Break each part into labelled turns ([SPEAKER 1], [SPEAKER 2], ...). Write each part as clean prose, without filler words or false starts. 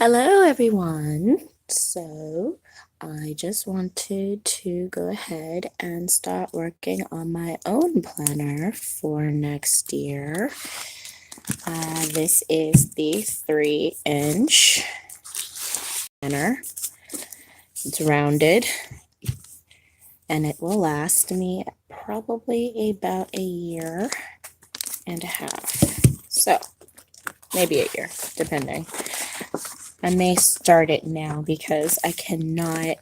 [SPEAKER 1] Hello, everyone. So, I just wanted to go ahead and start working on my own planner for next year. This is the 3-inch planner. It's rounded and it will last me probably about a year and a half. So, maybe a year, depending. I may start it now because I cannot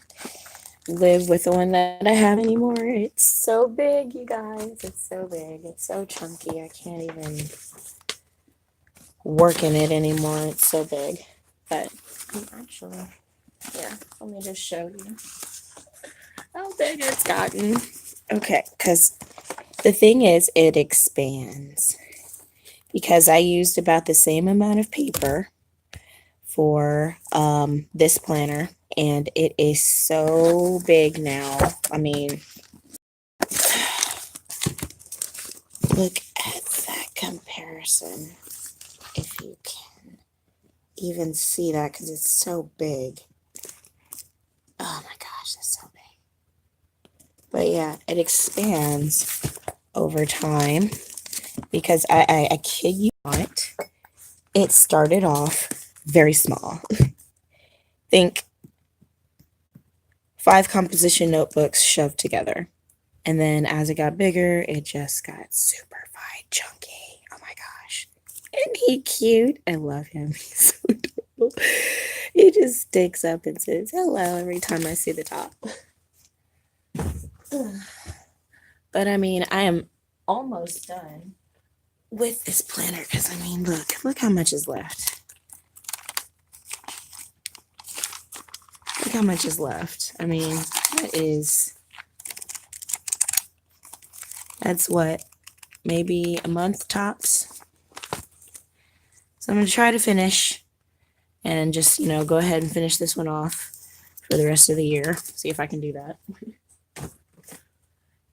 [SPEAKER 1] live with the one that I have anymore. It's so big, you guys. It's so big. It's so chunky. I can't even work in it anymore. It's so big. But actually, yeah, let me just show you how big it's gotten. Okay, because the thing is, it expands. Because I used about the same amount of paper for this planner, and it is so big now. I mean, look at that comparison, if you can even see that, because it's so big. Oh my gosh, that's so big. But yeah, it expands over time because I kid you not, it started off very small. Think 5 composition notebooks shoved together. And then as it got bigger, it just got super fine, chunky. Oh my gosh. Isn't he cute? I love him. He's so adorable. He just sticks up and says hello every time I see the top. But I mean, I am almost done with this planner because I mean, look how much is left. Look how much is left. I mean, that's what, maybe a month tops. So I'm going to try to finish and just, go ahead and finish this one off for the rest of the year. See if I can do that.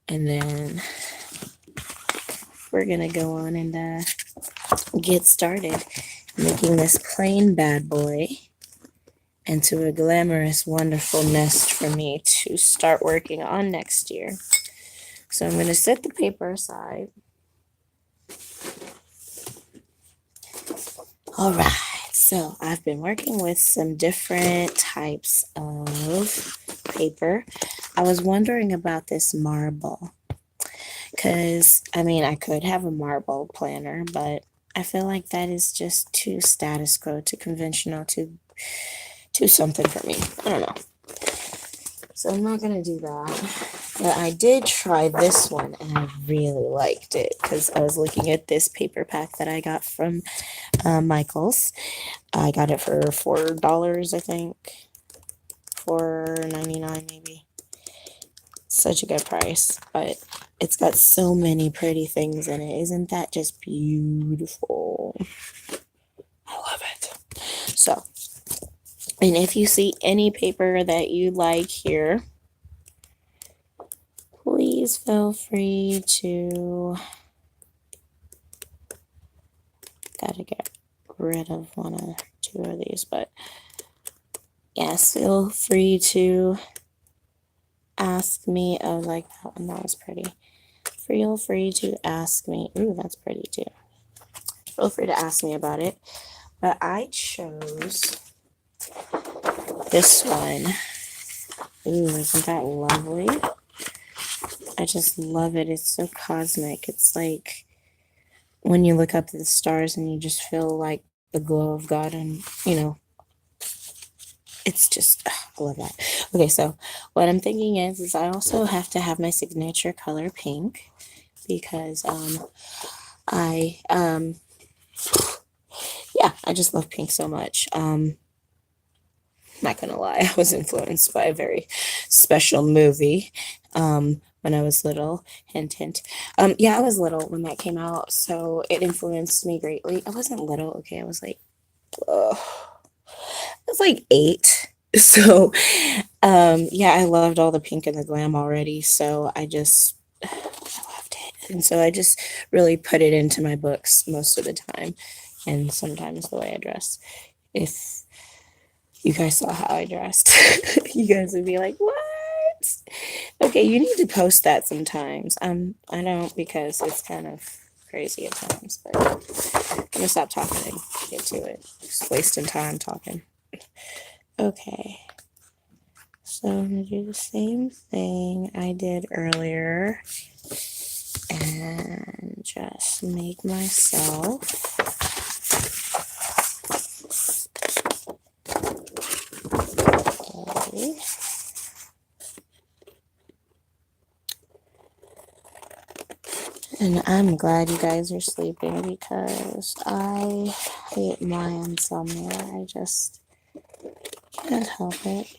[SPEAKER 1] And then we're going to go on and get started making this plain bad boy into a glamorous, wonderful nest for me to start working on next year. So I'm going to set the paper aside. All right. So I've been working with some different types of paper. I was wondering about this marble because, I mean, I could have a marble planner, but I feel like that is just too status quo, too conventional, too something for me. I don't know. So I'm not going to do that. But I did try this one and I really liked it because I was looking at this paper pack that I got from Michael's. I got it for $4, I think. $4.99 maybe. Such a good price, but it's got so many pretty things in it. Isn't that just beautiful? I love it. So, and if you see any paper that you like here, please feel free to, gotta get rid of 1 or 2 of these, but yes, feel free to ask me. Oh, like that one, that was pretty. Feel free to ask me. Ooh, that's pretty too. Feel free to ask me about it. But I chose this one. Ooh, isn't that lovely? I just love it. It's so cosmic. It's like when you look up at the stars and you just feel like the glow of God, and it's just, I love that. Okay, so what I'm thinking is I also have to have my signature color pink because I yeah, I just love pink so much. Not gonna lie, I was influenced by a very special movie when I was little. Hint, hint. Yeah, I was little when that came out, so it influenced me greatly. I wasn't little, okay, I was like, I was like 8. So, yeah, I loved all the pink and the glam already, so I loved it. And so I just really put it into my books most of the time, and sometimes the way I dress. If you guys saw how I dressed. You guys would be like, what? Okay, you need to post that sometimes. I don't, because it's kind of crazy at times, but I'm gonna stop talking and get to it. Just wasting time talking. Okay. So I'm gonna do the same thing I did earlier and just make myself a And I'm glad you guys are sleeping because I hate my insomnia. I just can't help it.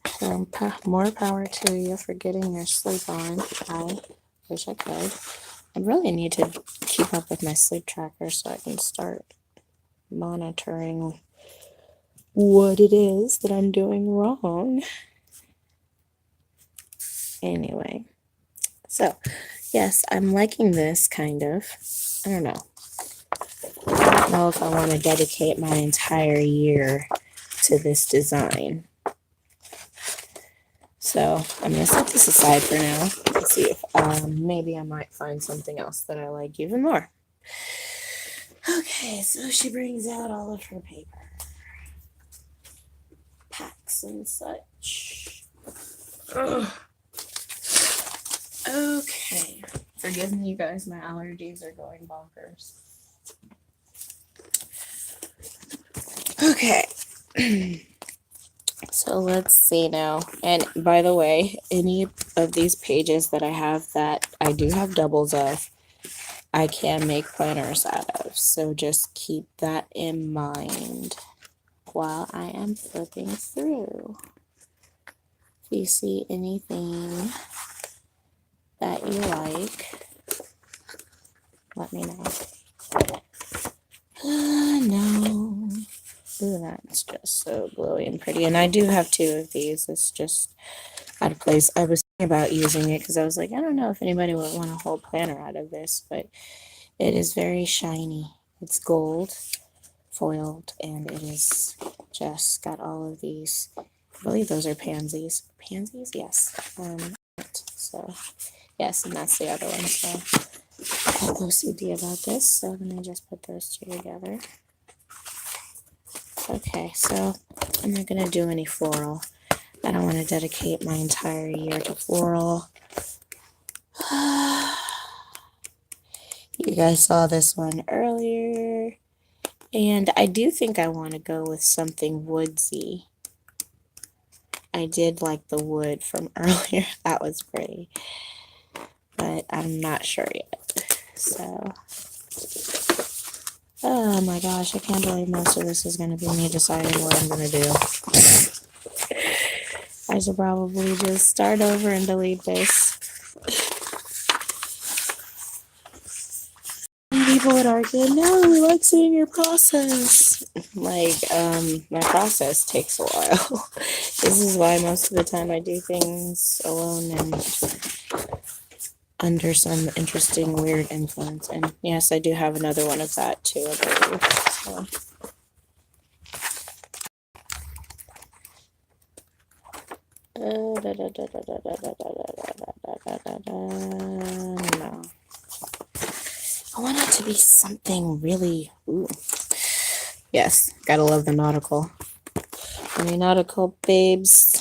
[SPEAKER 1] So more power to you for getting your sleep on. I wish I could. I really need to keep up with my sleep tracker so I can start monitoring what it is that I'm doing wrong. Anyway, so yes, I'm liking this kind of. I don't know. I don't know if I want to dedicate my entire year to this design. So I'm going to set this aside for now and see if maybe I might find something else that I like even more. Okay, so she brings out all of her paper. Packs and such. Ugh. Okay. Forgive me, you guys, my allergies are going bonkers. Okay. So let's see now. And by the way, any of these pages that I have that I do have doubles of, I can make planners out of. So just keep that in mind while I am flipping through. If you see anything that you like, let me know. No. Ooh, that's just so glowy and pretty. And I do have 2 of these. It's just out of place. I was thinking about using it because I was like, I don't know if anybody would want a whole planner out of this, but it is very shiny. It's gold foiled, and it is just got all of these. I believe those are pansies. Pansies? Yes. So, yes, and that's the other one. So, I have OCD about this, so I'm going to just put those 2 together. Okay, so I'm not going to do any floral. I don't want to dedicate my entire year to floral. You guys saw this one earlier. And I do think I want to go with something woodsy. I did like the wood from earlier. That was pretty. But I'm not sure yet. So, oh my gosh, I can't believe most of this is going to be me deciding what I'm going to do. I should probably just start over and delete this. People would argue, no, we like seeing your process. Like, my process takes a while. This is why most of the time I do things alone and under some interesting, weird influence. And yes, I do have another one of that too, I believe. So. No. I want it to be something really, ooh. Yes, gotta love the nautical. Any nautical babes,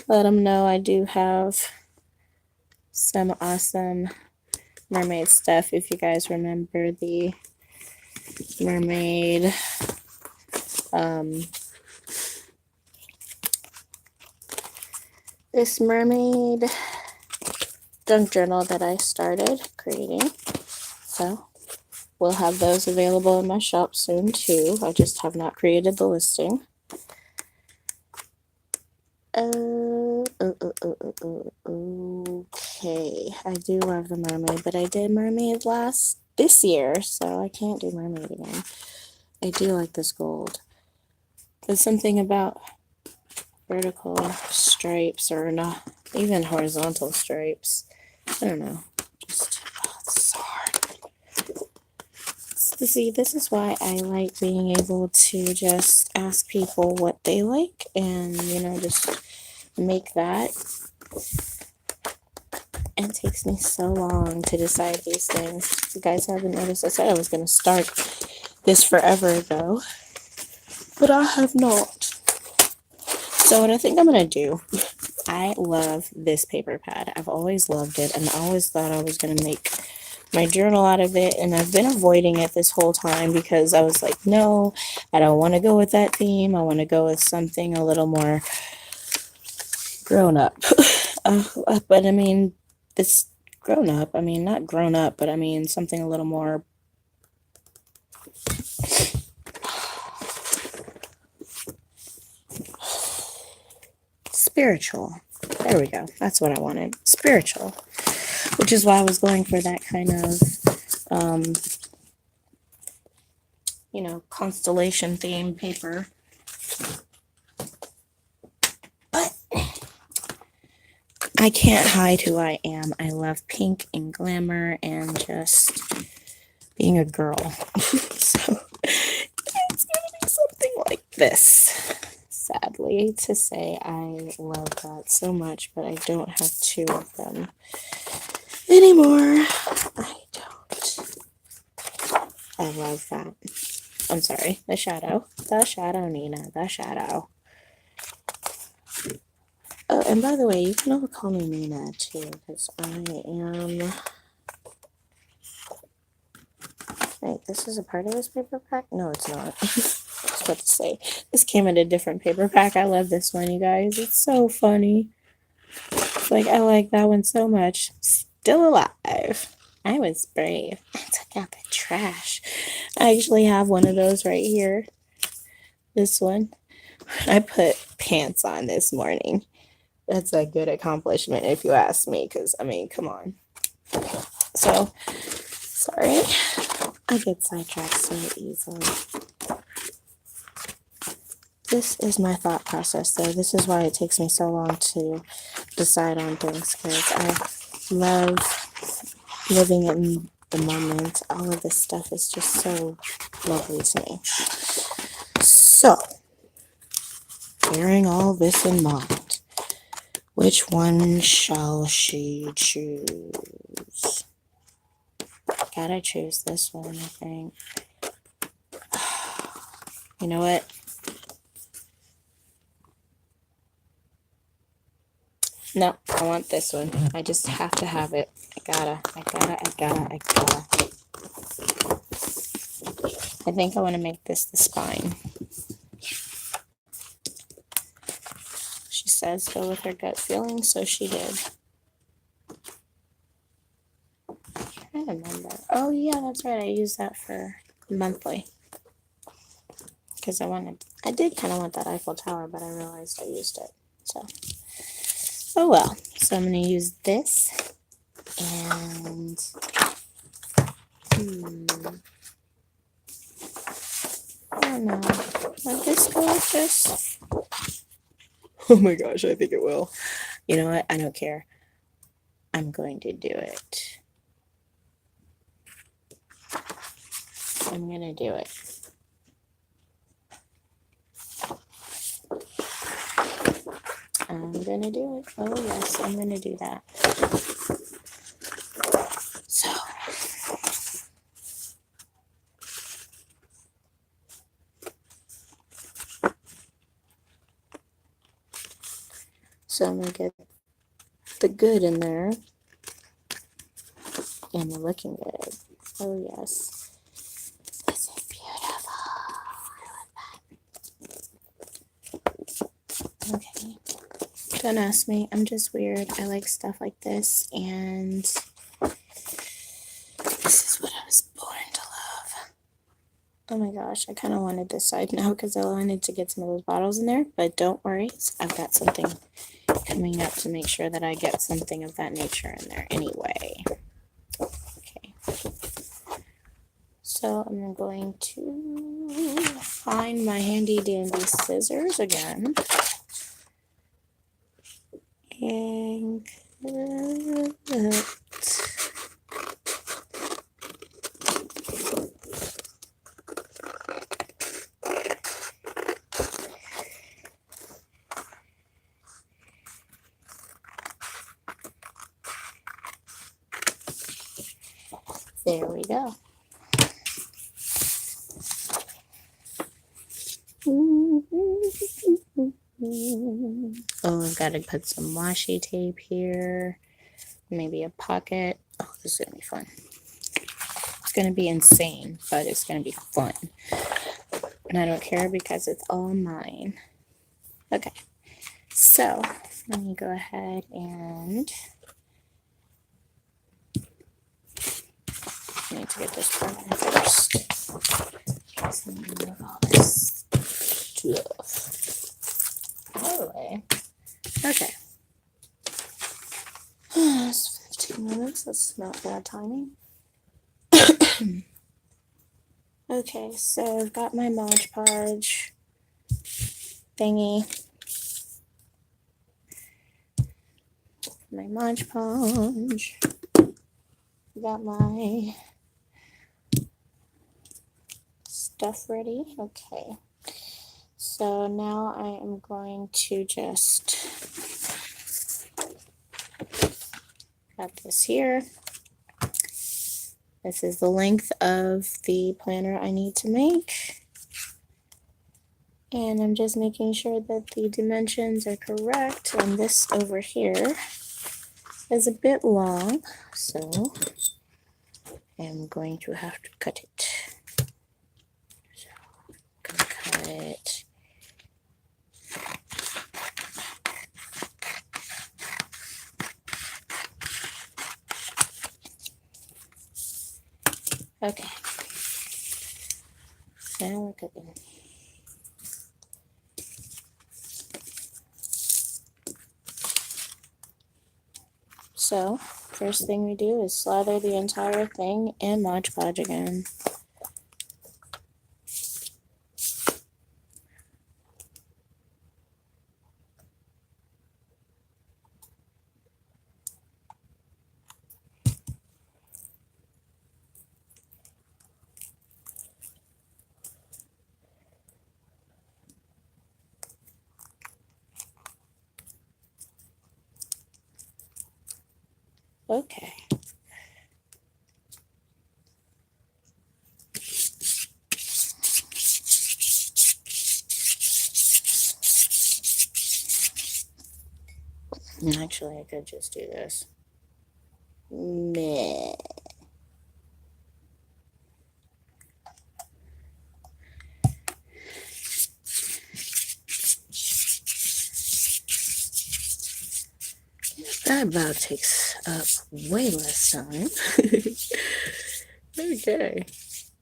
[SPEAKER 1] let them know I do have some awesome mermaid stuff. If you guys remember the mermaid this mermaid junk journal that I started creating. So we'll have those available in my shop soon too. I just have not created the listing. Okay, I do love the mermaid, but I did mermaid this year, so I can't do mermaid again. I do like this gold. There's something about vertical stripes, or not even horizontal stripes. I don't know. Just, oh, it's so hard. It's See, this is why I like being able to just ask people what they like and, just make that. And it takes me so long to decide these things. If you guys haven't noticed, I said I was going to start this forever ago, but I have not. So what I think I'm going to do, I love this paper pad. I've always loved it, and I always thought I was going to make my journal out of it, and I've been avoiding it this whole time because I was like, no, I don't want to go with that theme. I want to go with something a little more grown up. But I mean, it's grown up. I mean, not grown up, but I mean something a little more spiritual. There we go. That's what I wanted. Spiritual. Which is why I was going for that kind of, constellation theme paper. But I can't hide who I am. I love pink and glamour and just being a girl. So it's going to be something like this. Sadly to say, I love that so much, but I don't have two of them anymore. I don't. I love that. I'm sorry, the shadow, Nina, the shadow. Oh, and by the way, you can all call me Nina too, because I am. Wait, this is a part of this paper pack? No, it's not. I was about to say, this came in a different paper pack. I love this one, you guys. It's so funny. Like, I like that one so much. Still alive. I was brave. I took out the trash. I actually have one of those right here. This one. I put pants on this morning. That's a good accomplishment if you ask me, because, I mean, come on. So, sorry. I get sidetracked so easily. This is my thought process, though. This is why it takes me so long to decide on things, because I love living in the moment. All of this stuff is just so lovely to me. So, bearing all this in mind, which one shall she choose? Gotta choose this one, I think. You know what? No, I want this one. I just have to have it. I gotta. I think I want to make this the spine. She says go with her gut feeling, so she did. I remember. Oh yeah, that's right. I used that for monthly. Because I did kind of want that Eiffel Tower, but I realized I used it. So, oh well. So I'm going to use this. And, I don't know. Let this go with this. Oh my gosh, I think it will. You know what? I don't care. I'm going to do it. I'm going to do it. I'm going to do it. Oh yes, I'm going to do that. So I'm going to get the good in there. And the looking good. Oh yes. This is beautiful. I love that. Okay. Don't ask me. I'm just weird. I like stuff like this. And this is what I was born to love. Oh my gosh. I kind of want to decide now because I wanted to get some of those bottles in there. But don't worry. I've got something coming up to make sure that I get something of that nature in there anyway. Okay. So I'm going to find my handy dandy scissors again. And cut. There we go. Oh, I've got to put some washi tape here. Maybe a pocket. Oh, this is going to be fun. It's going to be insane, but it's going to be fun. And I don't care because it's all mine. Okay, so let me go ahead and I need to get this part in first. So I'm going to move all this stuff out of the way. Okay. It's 15 minutes. That's not bad timing. Okay, so I've got my Mod Podge thingy. My Mod Podge. Got my stuff ready. Okay. So now I am going to just got this here. This is the length of the planner I need to make. And I'm just making sure that the dimensions are correct. And this over here is a bit long, so I'm going to have to cut it. So I'm going to cut it. Okay. Now we're cooking. So, first thing we do is slather the entire thing in Mod Podge again. Okay. Actually, I could just do this. Meh. That about takes up way less time. Okay.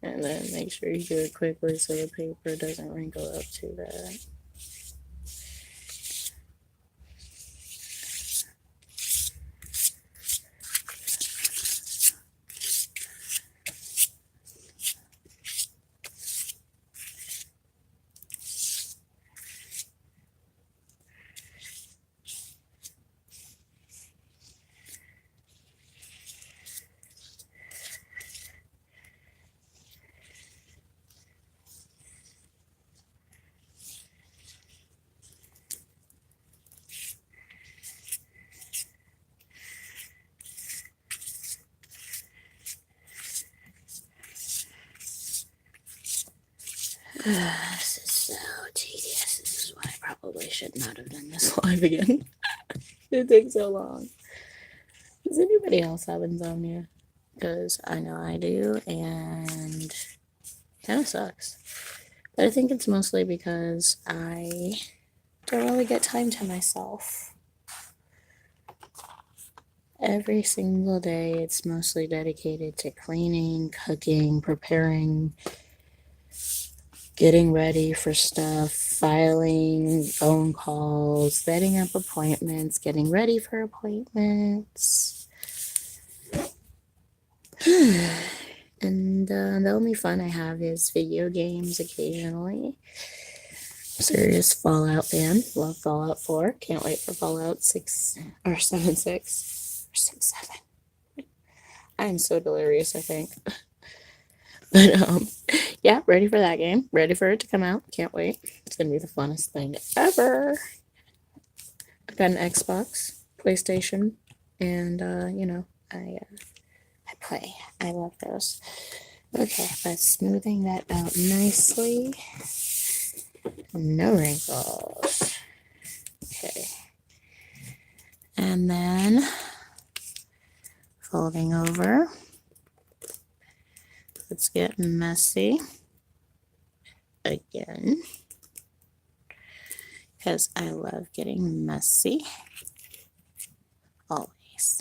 [SPEAKER 1] And then make sure you do it quickly so the paper doesn't wrinkle up too bad. This is so tedious. This is why I probably should not have done this live again. It takes so long. Does anybody else have insomnia? Because I know I do, and kind of sucks. But I think it's mostly because I don't really get time to myself. Every single day, it's mostly dedicated to cleaning, cooking, preparing, getting ready for stuff, filing phone calls, setting up appointments, getting ready for appointments. And the only fun I have is video games occasionally. Serious Fallout fan. Love Fallout 4. Can't wait for Fallout 6 or 7.6 or 6.7. I'm so delirious, I think. But yeah, ready for that game. Ready for it to come out. Can't wait. It's gonna be the funnest thing ever. I've got an Xbox, PlayStation, and you know, I clay. I love those. Okay, but smoothing that out nicely. No wrinkles. Okay. And then folding over. Let's get messy again, because I love getting messy always.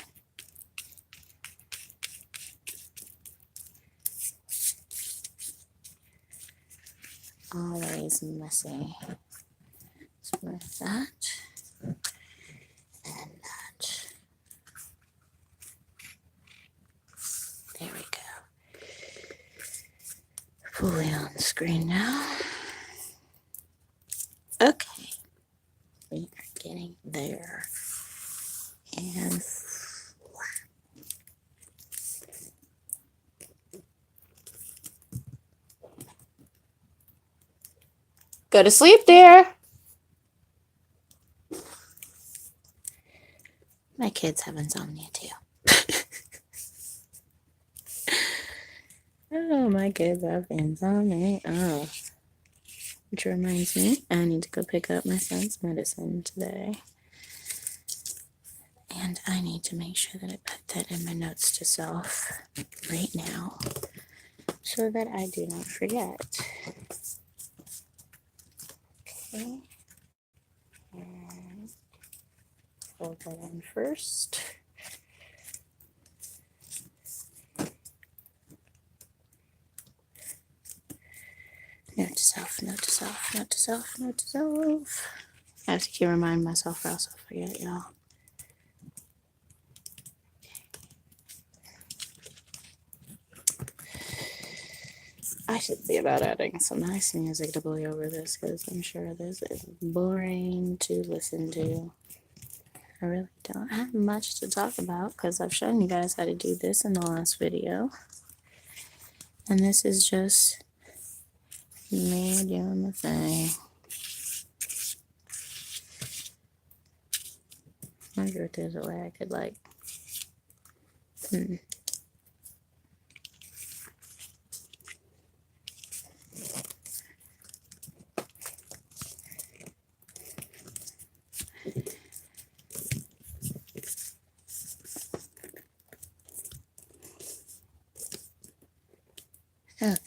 [SPEAKER 1] Always messy. Smooth that and that. There we go. Fully on the screen now. Okay, we are getting there. And go to sleep, dear. My kids have insomnia too. Oh, my kids have insomnia. Oh. Which reminds me, I need to go pick up my son's medicine today. And I need to make sure that I put that in my notes to self right now so that I do not forget. Okay. And fold that in first. Note to self, note to self, note to self, note to self. I have to keep reminding myself or else I'll forget, y'all. I should see about adding some nice music to play over this, because I'm sure this is boring to listen to. I really don't have much to talk about because I've shown you guys how to do this in the last video. And this is just me doing the thing. I wonder if there's a way I could like, Okay.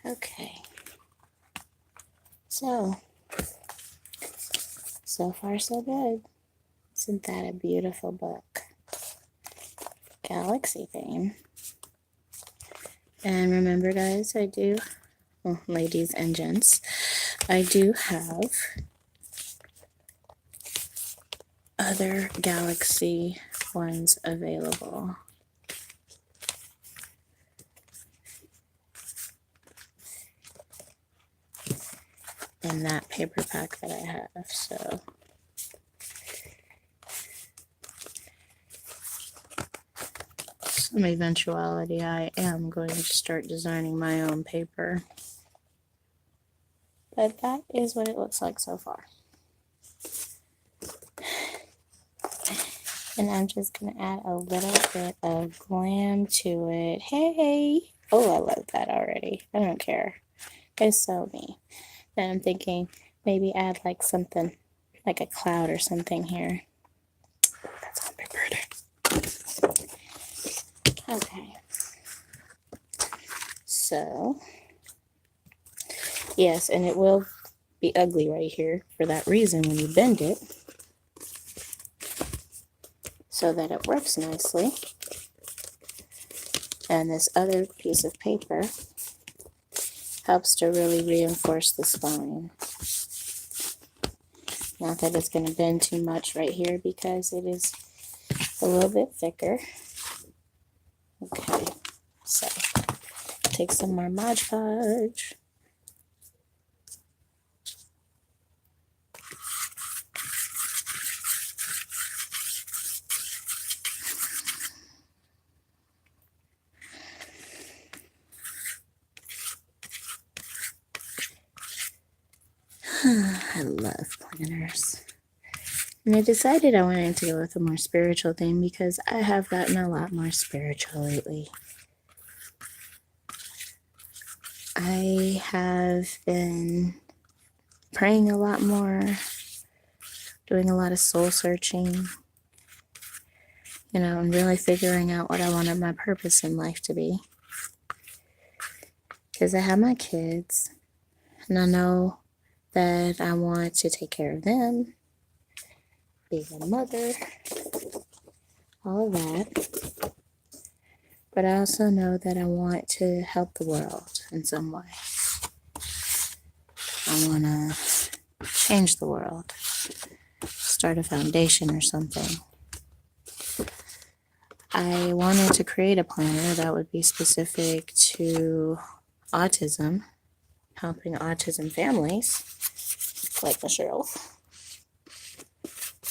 [SPEAKER 1] Okay. So far so good. Isn't that a beautiful book? Galaxy theme. And remember, guys, I do, well, ladies and gents, I do have other Galaxy ones available. In that paper pack that I have, so some eventuality I am going to start designing my own paper, but that is what it looks like so far. And I'm just gonna add a little bit of glam to it. Hey, oh, I love that already. I don't care, it's so me. Then I'm thinking maybe add like something like a cloud or something here. That's on my birthday. Okay. So, yes, and it will be ugly right here for that reason when you bend it, so that it works nicely. And this other piece of paper helps to really reinforce the spine. Not that it's going to bend too much right here because it is a little bit thicker. Okay, so take some more Mod Podge. love planners. And I decided I wanted to go with a more spiritual theme because I have gotten a lot more spiritual lately. I have been praying a lot more, doing a lot of soul searching, and really figuring out what I wanted my purpose in life to be. Because I have my kids, and I know that I want to take care of them, be a mother, all of that. But I also know that I want to help the world in some way. I want to change the world, start a foundation or something. I wanted to create a planner that would be specific to autism, helping autism families like Michelle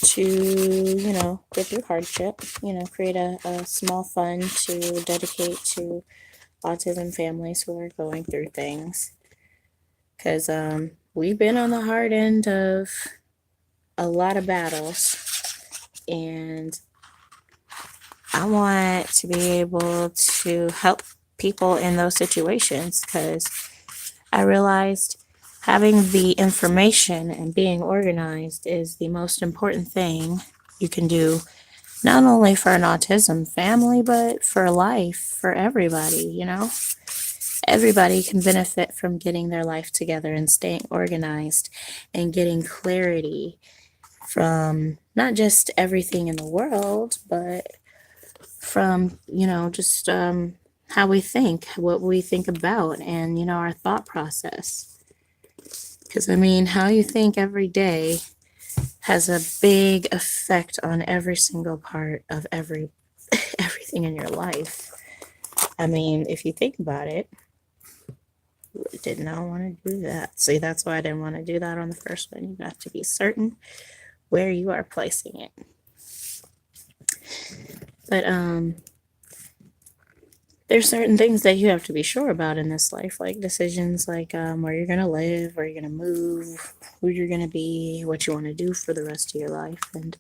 [SPEAKER 1] to, get through hardship, create a small fund to dedicate to autism families who are going through things. Because we've been on the hard end of a lot of battles, and I want to be able to help people in those situations, because I realized having the information and being organized is the most important thing you can do, not only for an autism family, but for life, for everybody, Everybody can benefit from getting their life together and staying organized and getting clarity from not just everything in the world, but from, just how we think, what we think about, and, our thought process. Because, how you think every day has a big effect on every single part of everything in your life. If you think about it, I did not want to do that. See, that's why I didn't want to do that on the first one. You have to be certain where you are placing it. But there's certain things that you have to be sure about in this life, like decisions like where you're going to live, where you're going to move, who you're going to be, what you want to do for the rest of your life. And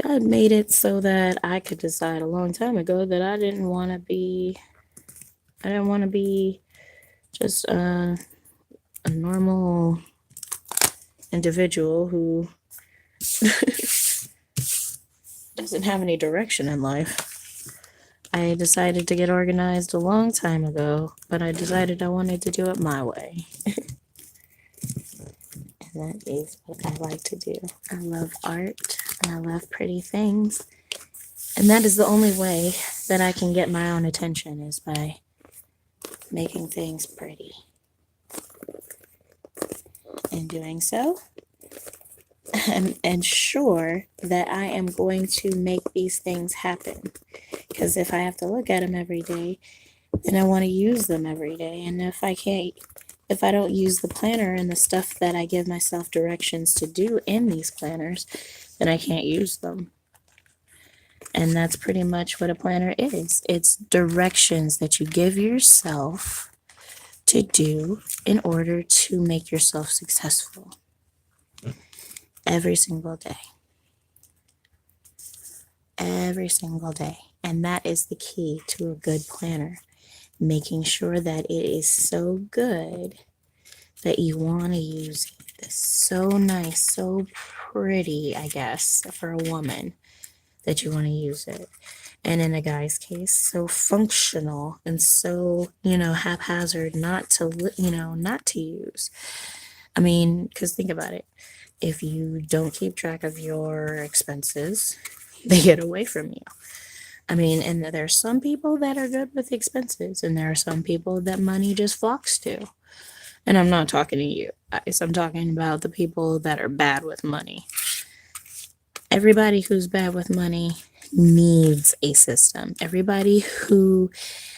[SPEAKER 1] God made it so that I could decide a long time ago that I didn't want to be just a normal individual who doesn't have any direction in life. I decided to get organized a long time ago, but I decided I wanted to do it my way. And that is what I like to do. I love art and I love pretty things. And that is the only way that I can get my own attention, is by making things pretty. In doing so, I'm ensure that I am going to make these things happen. Because if I have to look at them every day, then I want to use them every day. And if I don't use the planner and the stuff that I give myself directions to do in these planners, then I can't use them. And that's pretty much what a planner is. It's directions that you give yourself to do in order to make yourself successful every single day. Every single day. And that is the key to a good planner. Making sure that it is so good that you want to use it. It's so nice, so pretty, I guess, for a woman, that you want to use it. And in a guy's case, so functional and so, haphazard not to use. Because think about it. If you don't keep track of your expenses, they get away from you. And there's some people that are good with expenses, and there are some people that money just flocks to. And I'm not talking to you guys. I'm talking about the people that are bad with money. Everybody who's bad with money needs a system. Everybody who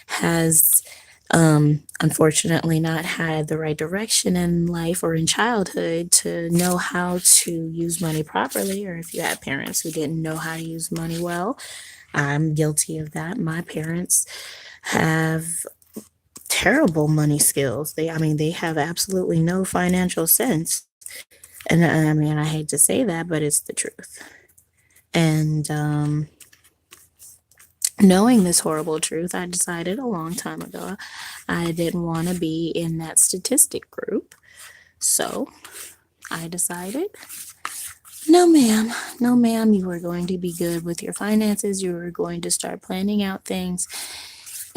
[SPEAKER 1] has unfortunately not had the right direction in life or in childhood to know how to use money properly, or if you had parents who didn't know how to use money well, I'm guilty of that. My parents have terrible money skills. They have absolutely no financial sense. And I mean, I hate to say that, but it's the truth. And knowing this horrible truth, I decided a long time ago I didn't want to be in that statistic group. So I decided, no, ma'am, no, ma'am, you are going to be good with your finances. You are going to start planning out things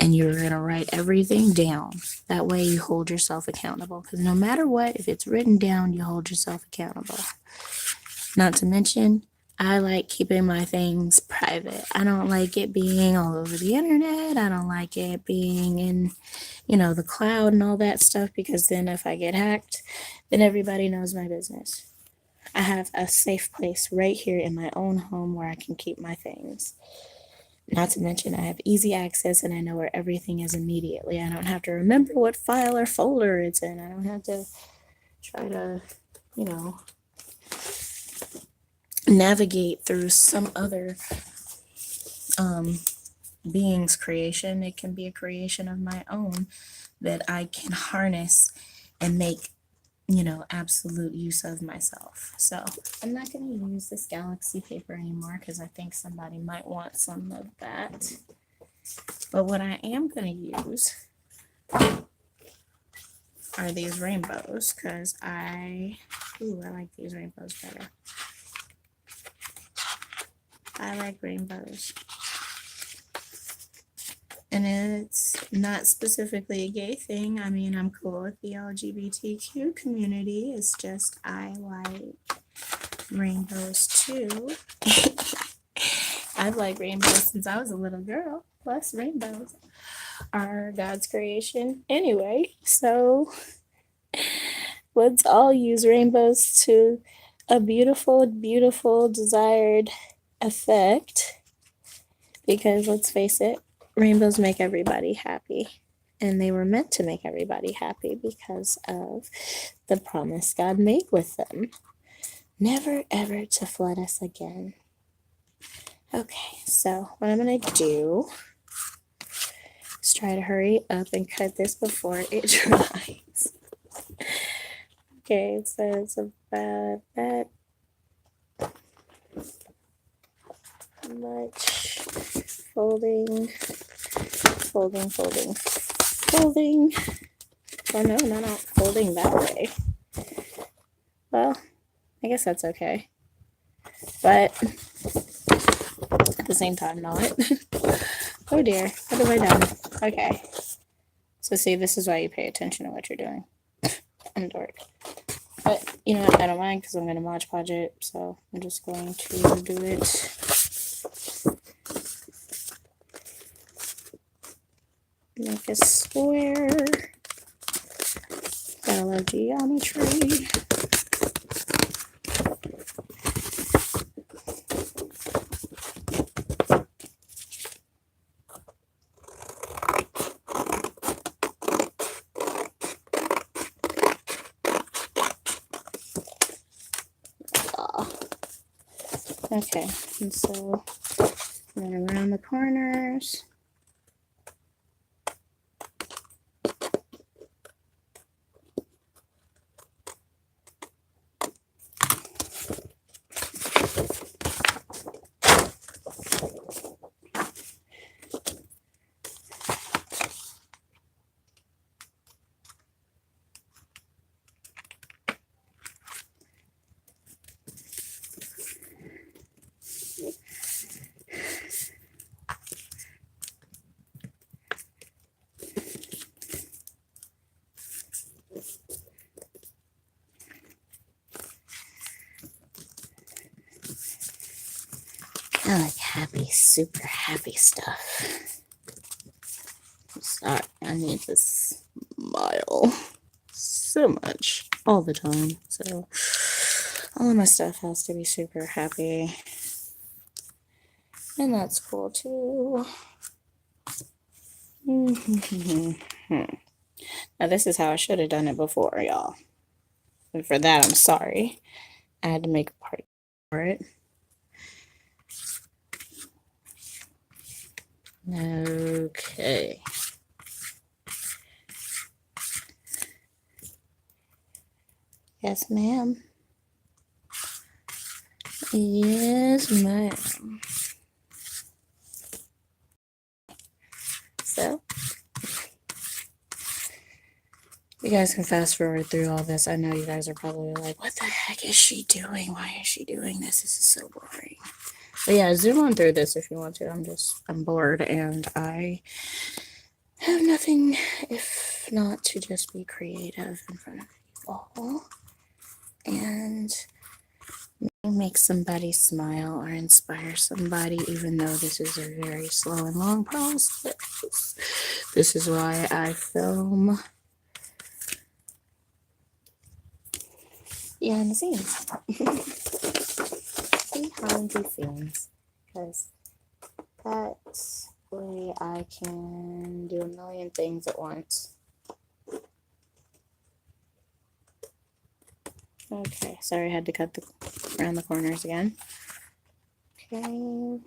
[SPEAKER 1] and you're going to write everything down. That way you hold yourself accountable. Because no matter what, if it's written down, you hold yourself accountable. Not to mention, I like keeping my things private. I don't like it being all over the internet. I don't like it being in, the cloud and all that stuff, because then if I get hacked, then everybody knows my business. I have a safe place right here in my own home where I can keep my things. Not to mention, I have easy access and I know where everything is immediately. I don't have to remember what file or folder it's in. I don't have to try to, navigate through some other being's creation. It can be a creation of my own that I can harness and make, absolute use of myself. So I'm not going to use this galaxy paper anymore because I think somebody might want some of that. But what I am going to use are these rainbows, because I like these rainbows better. I like rainbows. And it's not specifically a gay thing. I mean, I'm cool with the LGBTQ community. It's just I like rainbows too. I've liked rainbows since I was a little girl. Plus, rainbows are God's creation anyway. So let's all use rainbows to a beautiful, beautiful, desired effect. Because let's face it, rainbows make everybody happy. And they were meant to make everybody happy because of the promise God made with them. Never ever to flood us again. Okay, so what I'm going to do is try to hurry up and cut this before it dries. Okay, so it's about that much folding. Oh no, not folding that way. Well, I guess that's okay. But at the same time, not. Oh dear, what have I done? Okay. So see, this is why you pay attention to what you're doing. I'm a dork. But, you know what, I don't mind because I'm going to Mod Podge it, so I'm just going to do it. Make a square. Gotta love geometry. Okay, and so then around the corners. I like happy, super happy stuff. I'm sorry, I need to smile so much all the time. So all of my stuff has to be super happy. And that's cool too. Now this is how I should have done it before, y'all. And for that, I'm sorry. I had to make a part for it. Okay. Yes, ma'am. Yes, ma'am. So, you guys can fast forward through all this. I know you guys are probably like, what the heck is she doing? Why is she doing this? This is so boring. But yeah, zoom on through this if you want to. I'm bored and I have nothing if not to just be creative in front of you all and make somebody smile or inspire somebody, even though this is a very slow and long process. This is why I film behind the scenes. Behind the scenes. Because that way I can do a million things at once. Okay, sorry I had to cut around the corners again. Okay.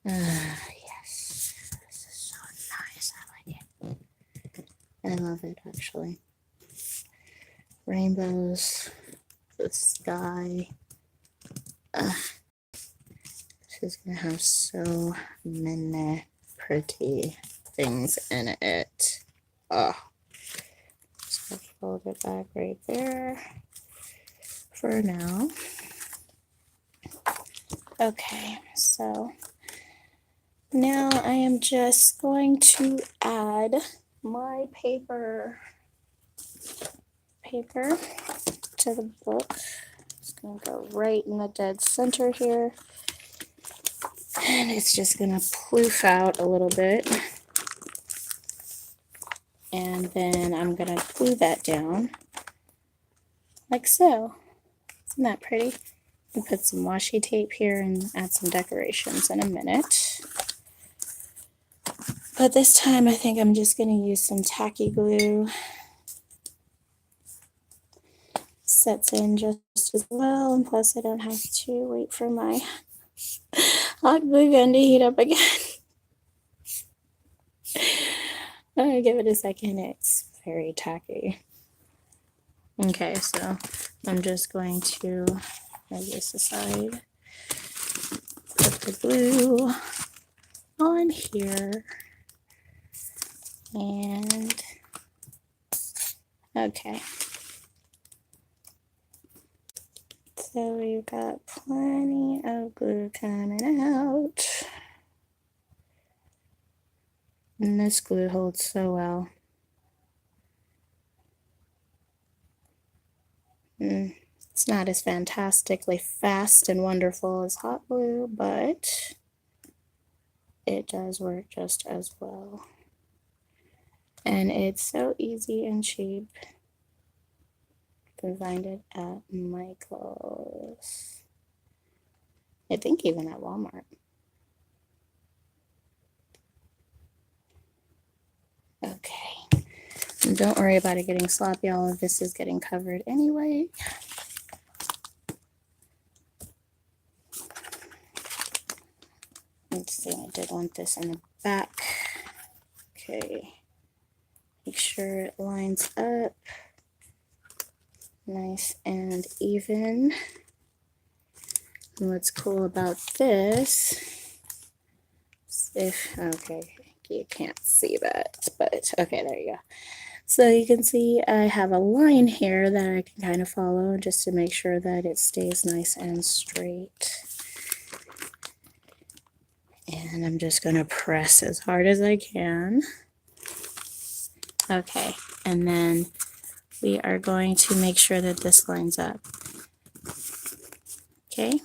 [SPEAKER 1] Yes, this is so nice. I like it. I love it actually. Rainbows, the sky. This is gonna have so many pretty things in it. Oh, so fold it back right there for now. Okay, so now I am just going to add my paper to the book. It's gonna go right in the dead center here. And it's just gonna ploof out a little bit. And then I'm gonna glue that down like so. Isn't that pretty? And put some washi tape here and add some decorations in a minute. But this time I think I'm just gonna use some tacky glue. Sets in just as well, and plus I don't have to wait for my hot glue gun to heat up again. I'll give it a second, it's very tacky. Okay, so I'm just going to move this aside, put the glue on here, and okay. So we've got plenty of glue coming out. And this glue holds so well. It's not as fantastically fast and wonderful as hot glue, but it does work just as well. And it's so easy and cheap. You can find it at Michael's. I think even at Walmart. Okay. And don't worry about it getting sloppy. All of this is getting covered anyway. Let's see, I did want this in the back. Okay. Make sure it lines up nice and even. And what's cool about this, okay, you can't see that, but okay, there you go. So you can see I have a line here that I can kind of follow just to make sure that it stays nice and straight. And I'm just going to press as hard as I can. Okay, and then we are going to make sure that this lines up. Okay.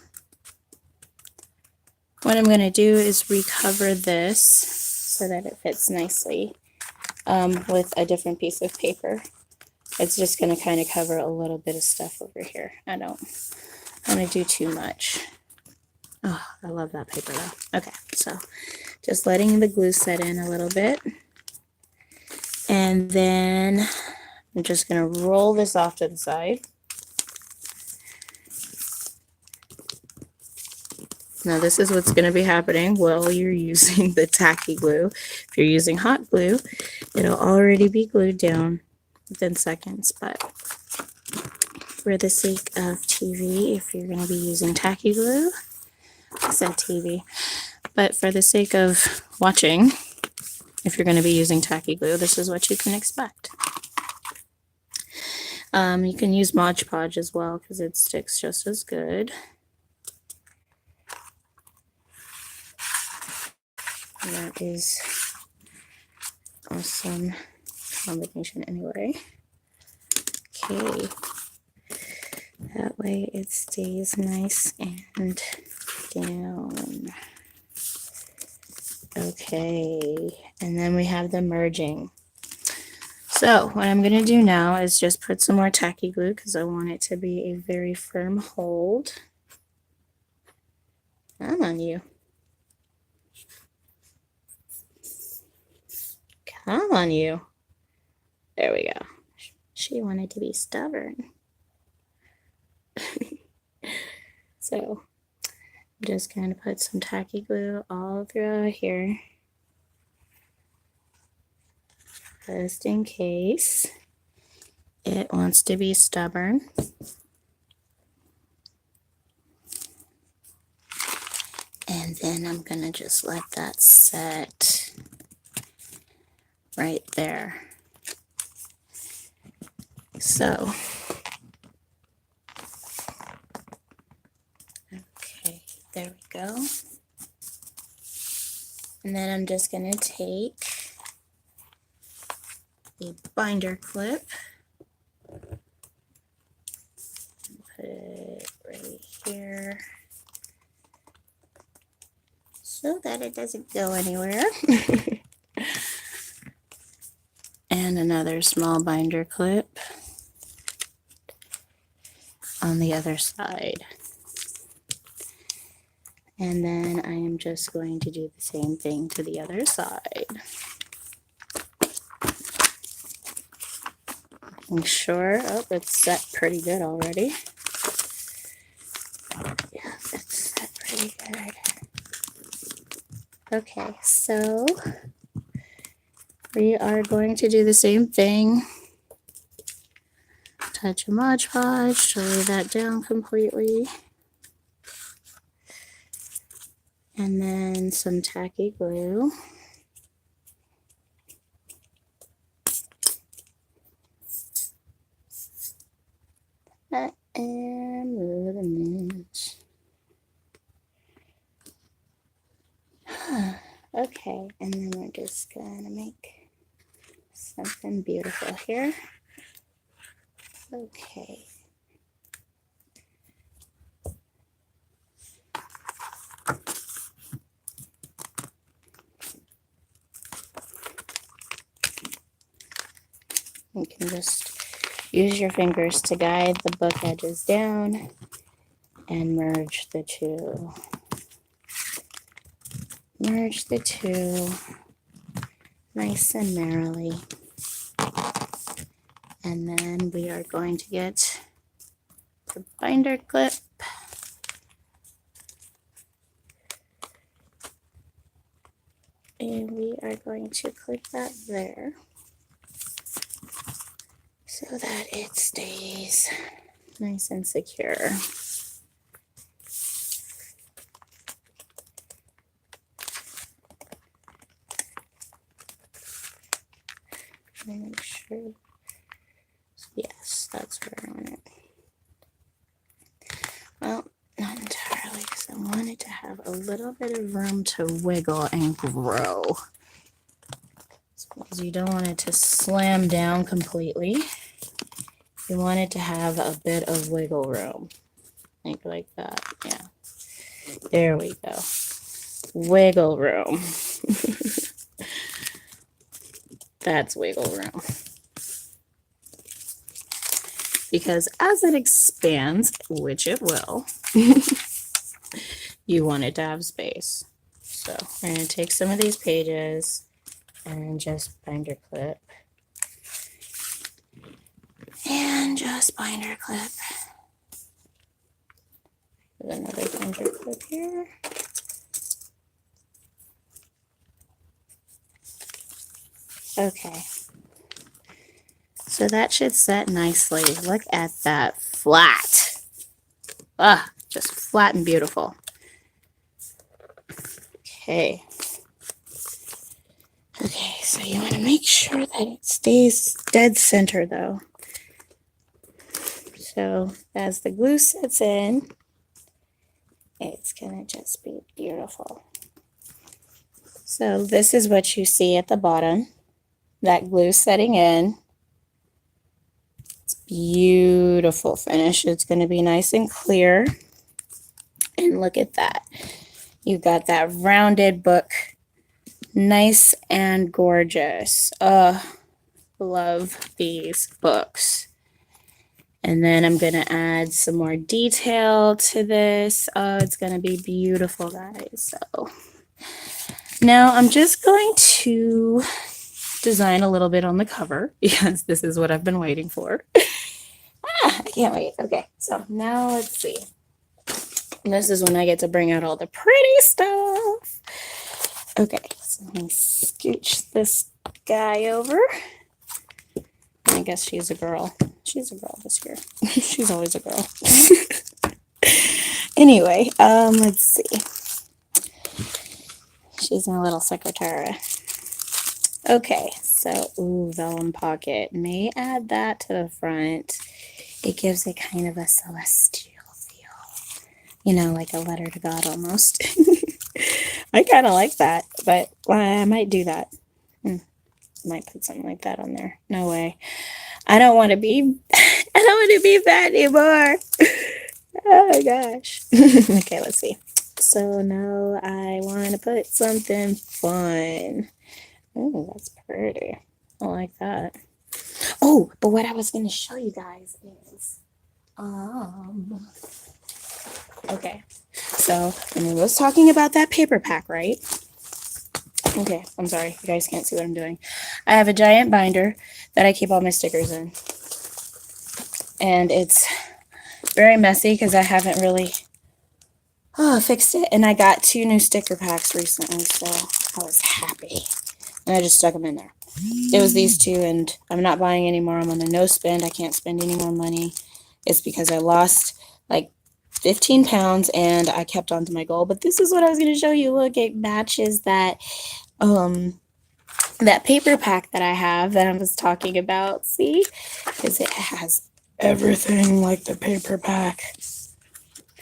[SPEAKER 1] What I'm going to do is recover this so that it fits nicely with a different piece of paper. It's just going to kind of cover a little bit of stuff over here. I don't want to do too much. Oh, I love that paper though. Okay, so just letting the glue set in a little bit. And then I'm just going to roll this off to the side. Now this is what's going to be happening while you're using the tacky glue. If you're using hot glue, it'll already be glued down within seconds, but for the sake of TV, if you're going to be using tacky glue, I said TV, but for the sake of watching, if you're going to be using tacky glue, this is what you can expect. You can use Mod Podge as well because it sticks just as good. And that is awesome combination anyway. Okay, that way it stays nice and down. Okay, and then we have the merging. So what I'm going to do now is just put some more tacky glue because I want it to be a very firm hold. Come on, you. Come on, you. There we go. She wanted to be stubborn. So I'm just going to put some tacky glue all throughout here, just in case it wants to be stubborn. And then I'm going to just let that set right there. So, okay, there we go. And then I'm just going to take a binder clip, put it right here so that it doesn't go anywhere. And another small binder clip on the other side. And then I am just going to do the same thing to the other side. Making sure, oh, it's set pretty good already. Yeah, it's set pretty good. Okay, so we are going to do the same thing. Touch of Mod Podge to lay that down completely. And then some tacky glue. And moving it. Okay, and then we're just gonna make something beautiful here. Okay. You can just use your fingers to guide the book edges down and merge the two. Merge the two nice and merrily. And then we are going to get the binder clip. And we are going to clip that there so that it stays nice and secure. Make sure, yes, that's where I want it. Well, not entirely, because I want it to have a little bit of room to wiggle and grow. Because you don't want it to slam down completely. You want it to have a bit of wiggle room. Like that, yeah. There we go. Wiggle room. That's wiggle room. Because as it expands, which it will, you want it to have space. So we're going to take some of these pages and just binder clip. And just binder clip. With another binder clip here. Okay. So that should set nicely. Look at that flat. Ah, just flat and beautiful. Okay. Okay, so you want to make sure that it stays dead center though. So as the glue sets in, it's gonna just be beautiful. So this is what you see at the bottom, that glue setting in. It's beautiful finish. It's gonna be nice and clear. And look at that. You've got that rounded book. Nice and gorgeous. Love these books. And then I'm going to add some more detail to this. Oh, it's going to be beautiful, guys. So now I'm just going to design a little bit on the cover because this is what I've been waiting for. I can't wait. Okay, so now let's see. This is when I get to bring out all the pretty stuff. Okay, so let me scooch this guy over. I guess she's a girl. She's a girl this year. She's always a girl. Anyway, let's see. She's my little secretary. Okay, so, ooh, vellum pocket. May add that to the front. It gives it kind of a celestial feel. You know, like a letter to God almost. I kind of like that, but I might do that. Might put something like that on there. No way. I don't want to be fat anymore. Oh my gosh. Okay, let's see. So now I want to put something fun. Oh, that's pretty. I like that. Oh, but what I was going to show you guys is, okay. So when I was talking about that paper pack, right? Okay, I'm sorry. You guys can't see what I'm doing. I have a giant binder that I keep all my stickers in. And it's very messy because I haven't really fixed it. And I got 2 new sticker packs recently, so I was happy. And I just stuck them in there. It was these 2, and I'm not buying anymore. I'm on a no spend. I can't spend any more money. It's because I lost like 15 pounds and I kept on to my goal. But this is what I was going to show you. Look, it matches that that paper pack that I have that I was talking about. See? Because it has everything like the paper pack.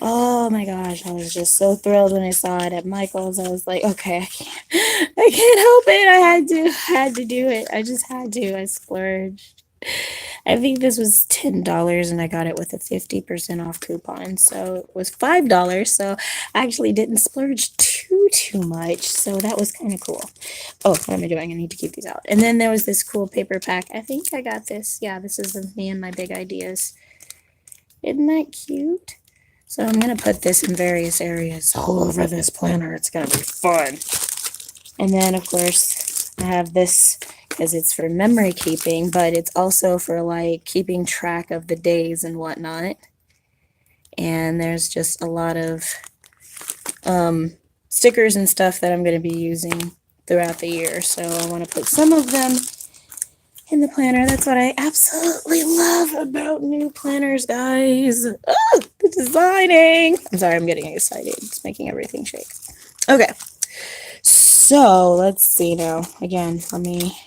[SPEAKER 1] Oh my gosh, I was just so thrilled when I saw it at Michael's. I was like, okay, I can't help it. I had to do it. I just had to. I splurged. I think this was $10 and I got it with a 50% off coupon. So it was $5. So I actually didn't splurge too much. So that was kind of cool. Oh, what am I doing? I need to keep these out. And then there was this cool paper pack. I think I got this. Yeah, this is me and my big ideas. Isn't that cute? So I'm going to put this in various areas all over this planner. It's going to be fun. And then, of course, I have this because it's for memory keeping, but it's also for like keeping track of the days and whatnot. And there's just a lot of stickers and stuff that I'm going to be using throughout the year. So I want to put some of them in the planner. That's what I absolutely love about new planners, guys. Oh, the designing. I'm sorry, I'm getting excited. It's making everything shake. Okay, so let's see now. Again, let me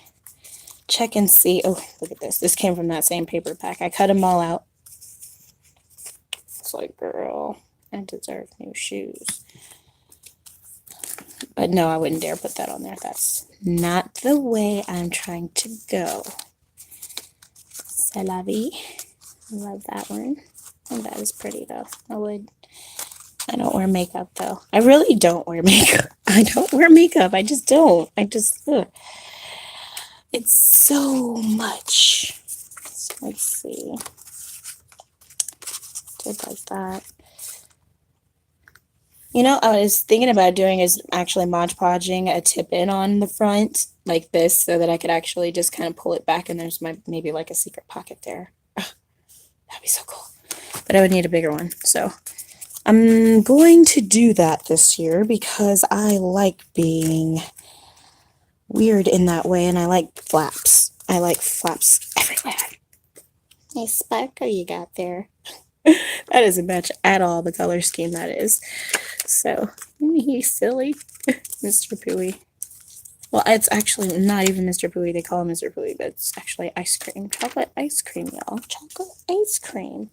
[SPEAKER 1] check and see. Oh, look at this. This came from that same paper pack. I cut them all out. It's like, girl, I deserve new shoes. But no, I wouldn't dare put that on there. That's not the way I'm trying to go. C'est la vie. I love that one. And that is pretty though. I don't wear makeup though. I really don't wear makeup. I don't wear makeup. I just don't. Ugh. It's so much. So let's see. It does that. You know, I was thinking about doing is actually Mod Podging a tip-in on the front like this so that I could actually just kind of pull it back and there's maybe like a secret pocket there. Oh, that'd be so cool. But I would need a bigger one. So I'm going to do that this year because I like being weird in that way, and I like flaps. I like flaps everywhere. Nice sparkle you got there. That doesn't match at all the color scheme that is. So, he's silly. Mr. Pooey. Well, it's actually not even Mr. Pooey. They call him Mr. Pooey, but it's actually ice cream. Chocolate ice cream, y'all. Chocolate ice cream.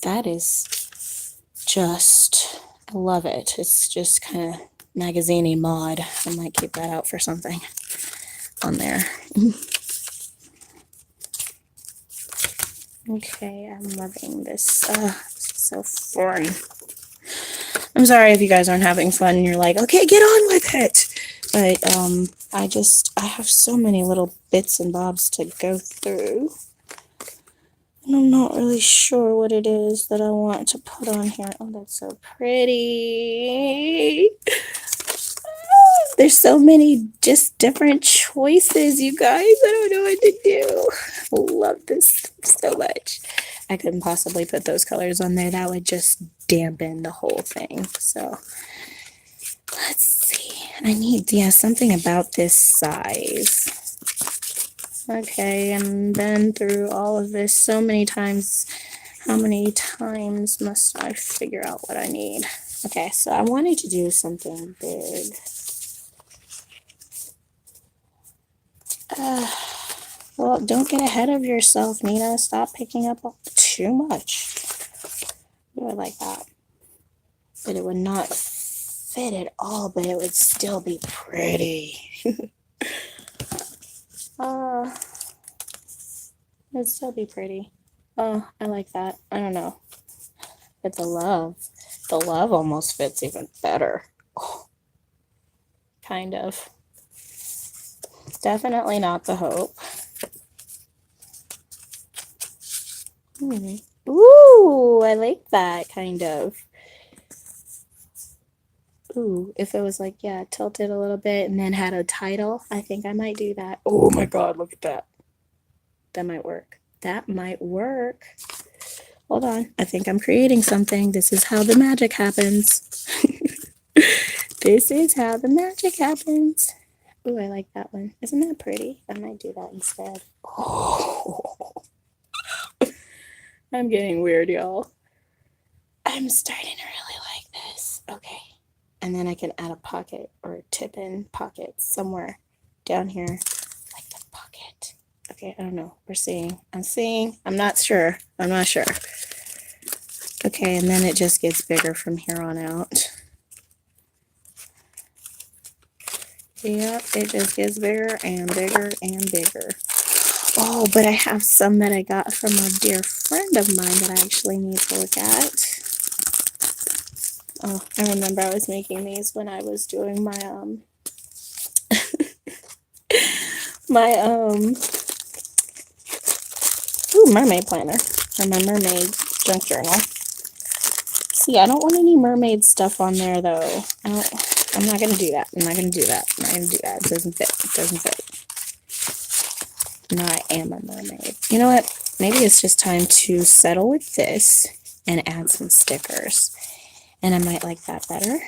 [SPEAKER 1] That is just, I love it. It's just kind of magazine-y mod. I might keep that out for something on there. Okay, I'm loving this. This is so fun. I'm sorry if you guys aren't having fun and you're like, okay, get on with it. But I have so many little bits and bobs to go through. And I'm not really sure what it is that I want to put on here. Oh, that's so pretty. There's so many just different choices, you guys. I don't know what to do. I love this so much. I couldn't possibly put those colors on there. That would just dampen the whole thing. So let's see. I need, something about this size. Okay, and then through all of this so many times, how many times must I figure out what I need? Okay, so I wanted to do something big. Well, don't get ahead of yourself, Nina. Stop picking up too much. Do I like that? But it would not fit at all, but it would still be pretty. It'd still be pretty. Oh, I like that. I don't know. But the love almost fits even better. Oh, kind of. Definitely not the hope. Ooh, I like that, kind of. Ooh, if it was like, yeah, tilted a little bit and then had a title, I think I might do that. Oh my God, look at that. That might work. That might work. Hold on. I think I'm creating something. This is how the magic happens. This is how the magic happens. Ooh, I like that one. Isn't that pretty? I might do that instead. Oh. I'm getting weird, y'all. I'm starting to really like this. Okay. And then I can add a pocket or a tip-in pocket somewhere down here. Like the pocket. Okay, I don't know. We're seeing. I'm seeing. I'm not sure. I'm not sure. Okay, and then it just gets bigger from here on out. Yep, it just gets bigger and bigger and bigger. Oh, but I have some that I got from a dear friend of mine that I actually need to look at. Oh, I remember I was making these when I was doing my mermaid planner or my mermaid junk journal. See, I don't want any mermaid stuff on there though. I'm not gonna do that. I'm not gonna do that. I'm not gonna do that. It doesn't fit. It doesn't fit. No, I am a mermaid. You know what? Maybe it's just time to settle with this and add some stickers. And I might like that better.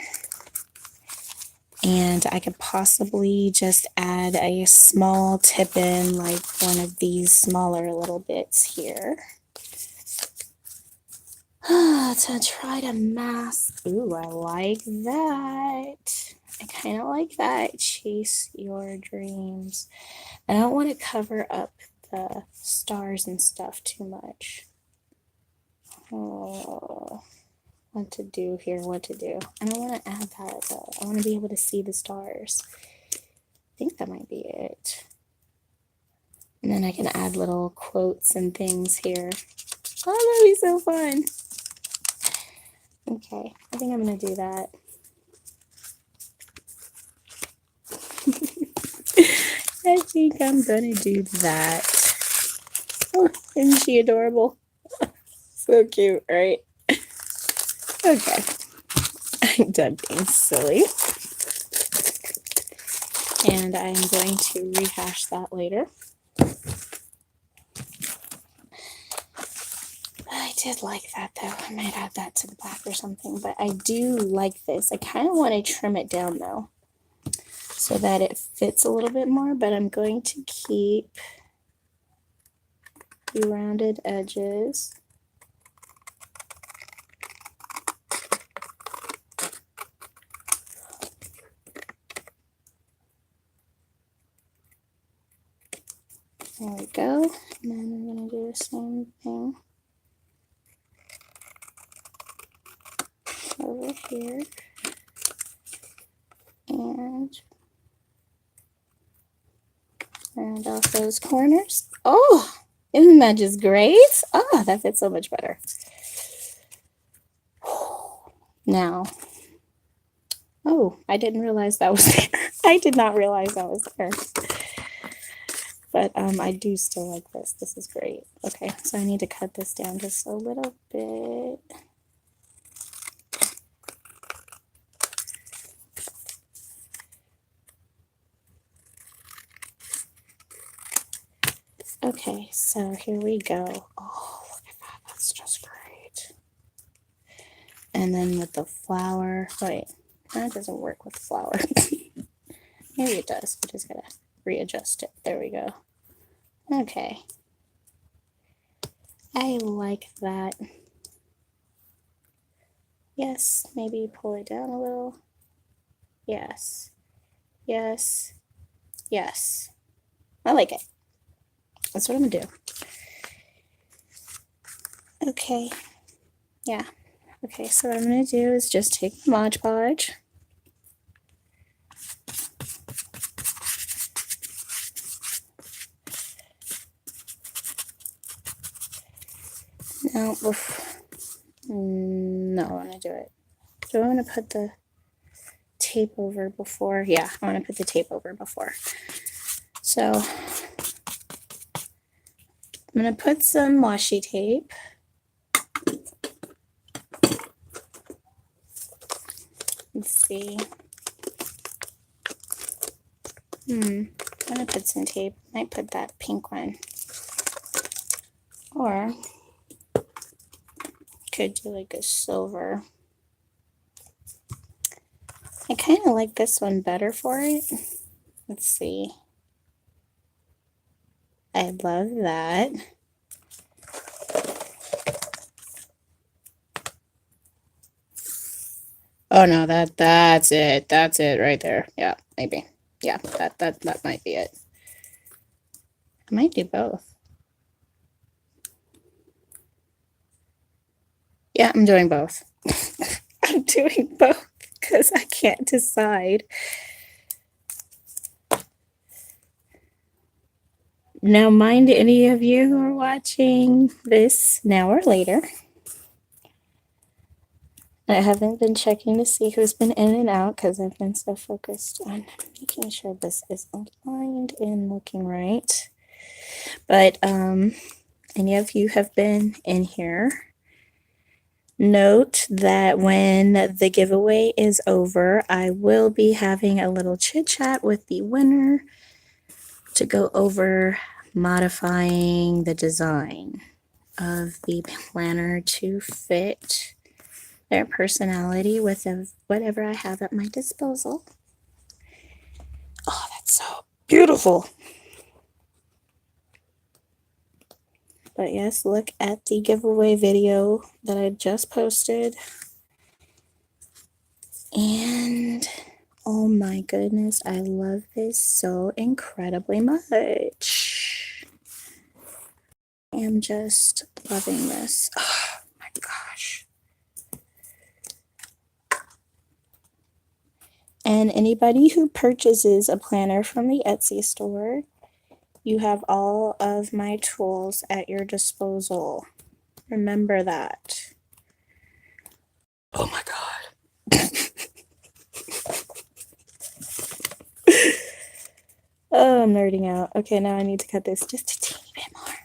[SPEAKER 1] And I could possibly just add a small tip in, like one of these smaller little bits here. To try to mask. Ooh, I like that. I kind of like that. Chase your dreams. I don't want to cover up the stars and stuff too much. Oh, what to do here, what to do. I don't want to add that though. I want to be able to see the stars. I think that might be it. And then I can add little quotes and things here. Oh, that'd be so fun. Okay, I think I'm going to do that. I think I'm going to do that. Oh, isn't she adorable? So cute, right? Okay. I'm done being silly. And I'm going to rehash that later. I did like that though. I might add that to the back or something, but I do like this. I kind of want to trim it down though. so that it fits a little bit more, but I'm going to keep the rounded edges. There we go. And then I'm going to do the same thing over here. And round off those corners. Oh, isn't that just great? Oh, that fits so much better. Now, oh, I didn't realize that was there. I did not realize that was there. But I do still like this. This is great. Okay, so I need to cut this down just a little bit. Okay, so here we go. Oh, look at that. That's just great. And then with the flower, wait, that doesn't work with the flower. Maybe it does. We just gotta readjust it. There we go. Okay. I like that. Yes, maybe pull it down a little. Yes. Yes. Yes. I like it. That's what I'm gonna do. Okay. Yeah. Okay, so what I'm gonna do is just take the Mod Podge. No, no, I want to do it. Do I want to put the tape over before? Yeah, I want to put the tape over before. So I'm going to put some washi tape. Let's see. I'm going to put some tape. I might put that pink one. Or could do like a silver. I kind of like this one better for it. Let's see. I love that. Oh no, that's it. That's it right there. Yeah, maybe. Yeah, that might be it. I might do both. Yeah, I'm doing both. I'm doing both because I can't decide. Now, mind any of you who are watching this now or later. I haven't been checking to see who's been in and out because I've been so focused on making sure this is aligned and looking right. But any of you have been in here, note that when the giveaway is over, I will be having a little chit chat with the winner to go over modifying the design of the planner to fit their personality with whatever I have at my disposal. Oh, that's so beautiful. But yes, look at the giveaway video that I just posted. And oh my goodness, I love this so incredibly much. I am just loving this. Oh my gosh. And anybody who purchases a planner from the Etsy store, you have all of my tools at your disposal. Remember that. Oh my God. Oh, I'm nerding out. Okay, now I need to cut this just a teeny bit more.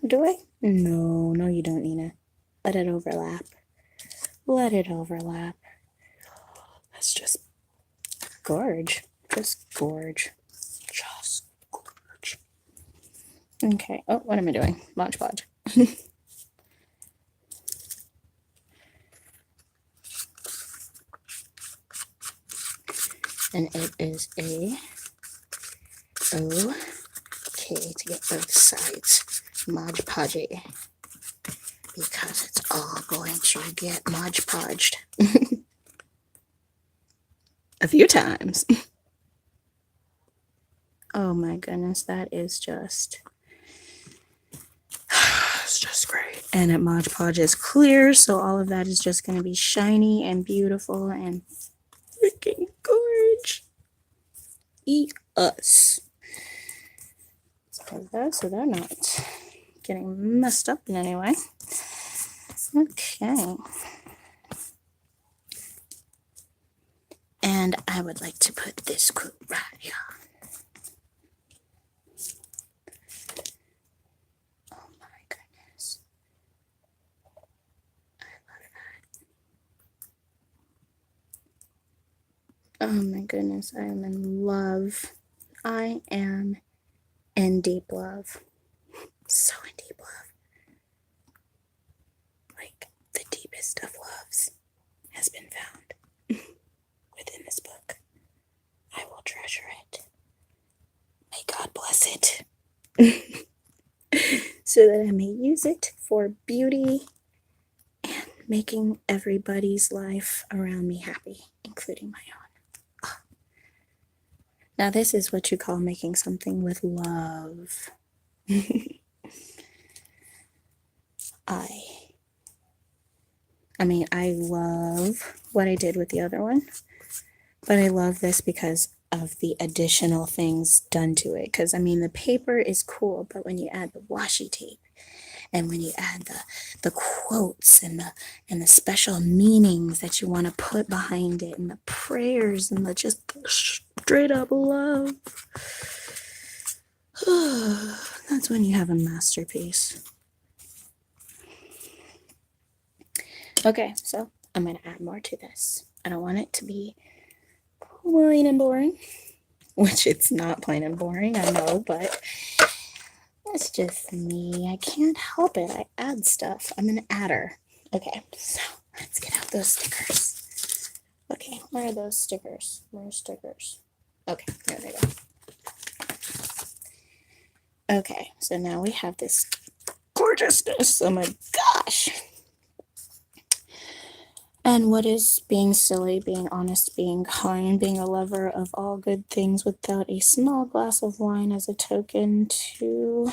[SPEAKER 1] Do I? No, you don't, Nina. Let it overlap. Let it overlap. That's just gorge. Just gorge. Just gorge. Okay. Oh, what am I doing? Mod Podge. And it is okay to get both sides Mod Podgy, because it's all going to get Mod Podged a few times. Oh my goodness, that is just, it's just great. And it Mod Podge is clear, so all of that is just going to be shiny and beautiful and freaking gorge. Eat us. So they're not getting messed up in any way. Okay. And I would like to put this quote right here. Oh my goodness. I love that. Oh my goodness, I am in love. I am in deep love. So in deep love. Like the deepest of loves has been found within this book. I will treasure it. May God bless it. So that I may use it for beauty and making everybody's life around me happy, including my own. Oh. Now this is what you call making something with love. I mean, I love what I did with the other one, but I love this because of the additional things done to it. Because, I mean, the paper is cool, but when you add the washi tape and when you add the quotes and the special meanings that you want to put behind it and the prayers and the just straight up love, that's when you have a masterpiece. Okay, so I'm going to add more to this. I don't want it to be plain and boring, which it's not plain and boring, I know, but that's just me. I can't help it. I add stuff. I'm an adder. Okay, so let's get out those stickers. Okay, where are those stickers? Where are stickers? Okay, there they go. Okay, so now we have this gorgeousness. Oh my gosh. And what is being silly, being honest, being kind, being a lover of all good things without a small glass of wine as a token to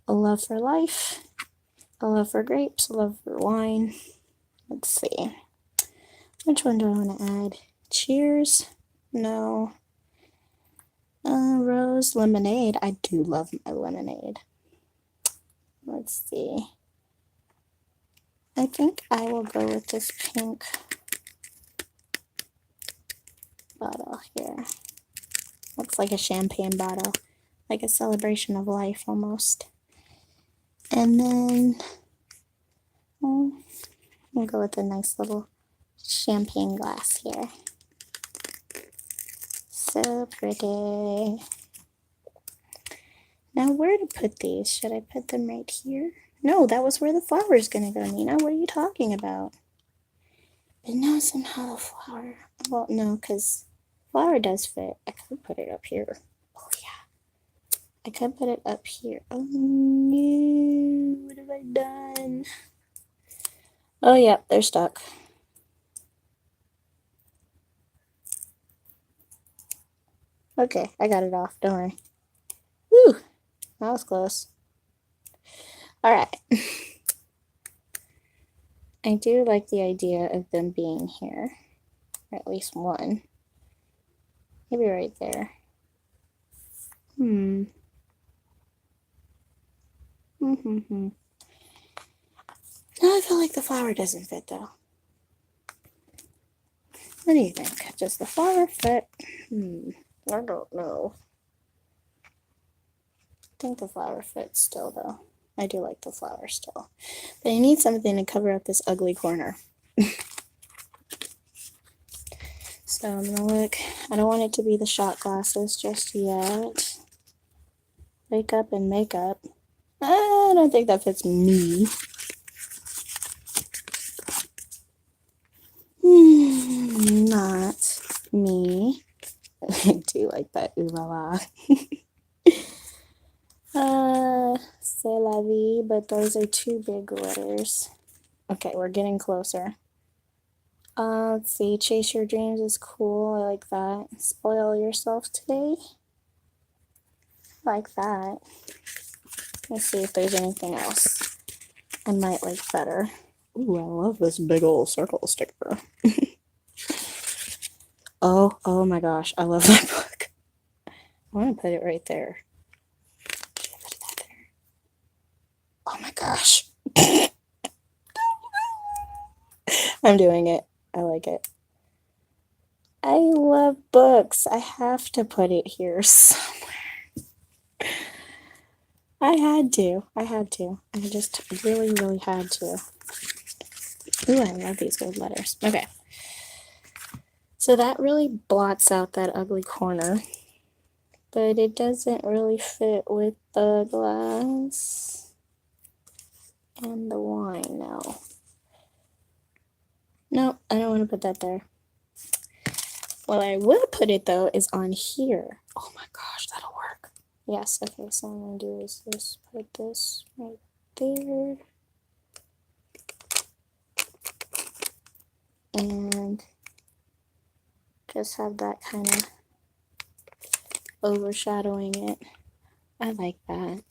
[SPEAKER 1] a love for life, a love for grapes, a love for wine. Let's see. Which one do I want to add? Cheers? No. Rose lemonade. I do love my lemonade. Let's see. I think I will go with this pink bottle here. Looks like a champagne bottle, like a celebration of life almost. And then we'll go with a nice little champagne glass here. So pretty. Now where to put these? Should I put them right here? No, that was where the flower is going to go, Nina. What are you talking about? But now somehow the flower... Well, no, because flower does fit. I could put it up here. Oh, yeah. I could put it up here. Oh, no. What have I done? Oh, yeah, they're stuck. Okay, I got it off. Don't worry. Whew. That was close. All right. I do like the idea of them being here, or at least one. Maybe right there. Now I feel like the flower doesn't fit though. What do you think? Does the flower fit? I don't know. I think the flower fits still though. I do like the flower still. But I need something to cover up this ugly corner. So I'm gonna look. I don't want it to be the shot glasses just yet. Wake up and makeup. I don't think that fits me. me. I do like that ooh la la. C'est la vie, but those are too big letters. Okay, we're getting closer. Let's see. Chase your dreams is cool. I like that. Spoil yourself today. I like that. Let's see if there's anything else I might like better. Ooh, I love this big old circle sticker. Oh my gosh, I love that book. I want to put it right there. Should I put that there? Oh my gosh. I'm doing it. I like it. I love books. I have to put it here somewhere. I had to. I just really, really had to. Ooh, I love these gold letters. Okay. So that really blots out that ugly corner, but it doesn't really fit with the glass and the wine now. No, I don't want to put that there. What I will put it though is on here. Oh my gosh, that'll work. Yes, okay, so what I'm going to do is just put this right there. And just have that kind of overshadowing it. I like that.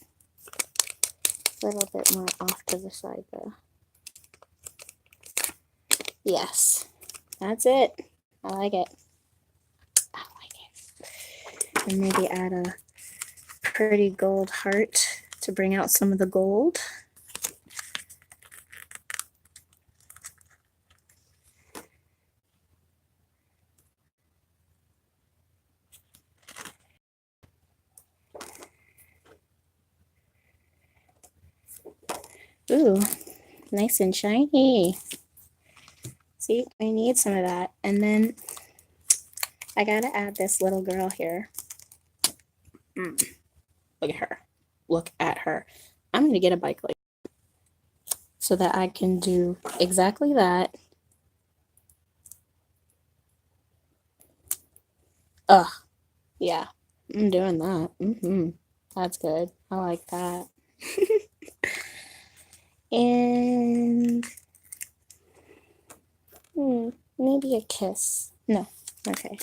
[SPEAKER 1] A little bit more off to the side though. Yes, that's it. I like it. I like it. And maybe add a pretty gold heart to bring out some of the gold. Ooh, nice and shiny. See, we need some of that. And then I gotta add this little girl here. Look at her. Look at her. I'm gonna get a bike like so that I can do exactly that. Ugh, yeah, I'm doing that. That's good. I like that. And maybe a kiss. No, okay.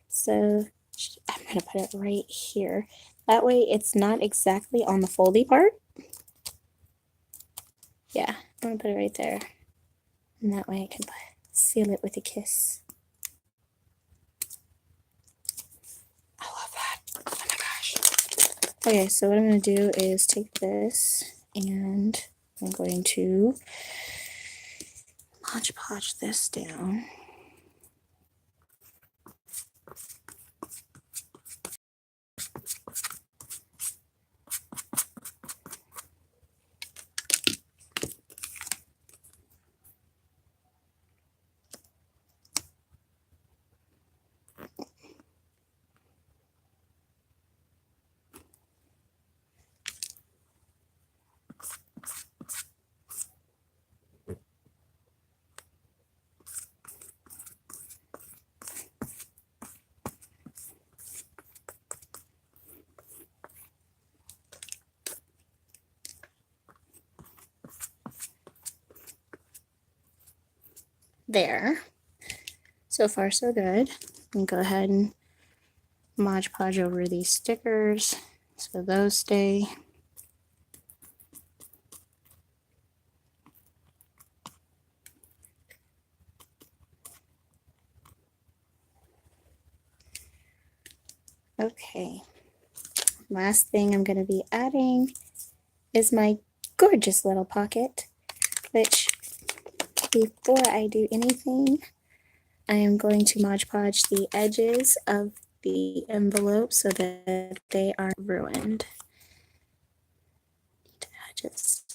[SPEAKER 1] So I'm gonna put it right here. That way it's not exactly on the foldy part. Yeah, I'm gonna put it right there. And that way I can seal it with a kiss. I love that. Oh my gosh. Okay, so what I'm gonna do is take this and I'm going to Mod Podge this down. There. So far, so good. And go ahead and Mod Podge over these stickers so those stay. Okay. Last thing I'm going to be adding is my gorgeous little pocket, which before I do anything, I am going to Mod Podge the edges of the envelope so that they aren't ruined. Just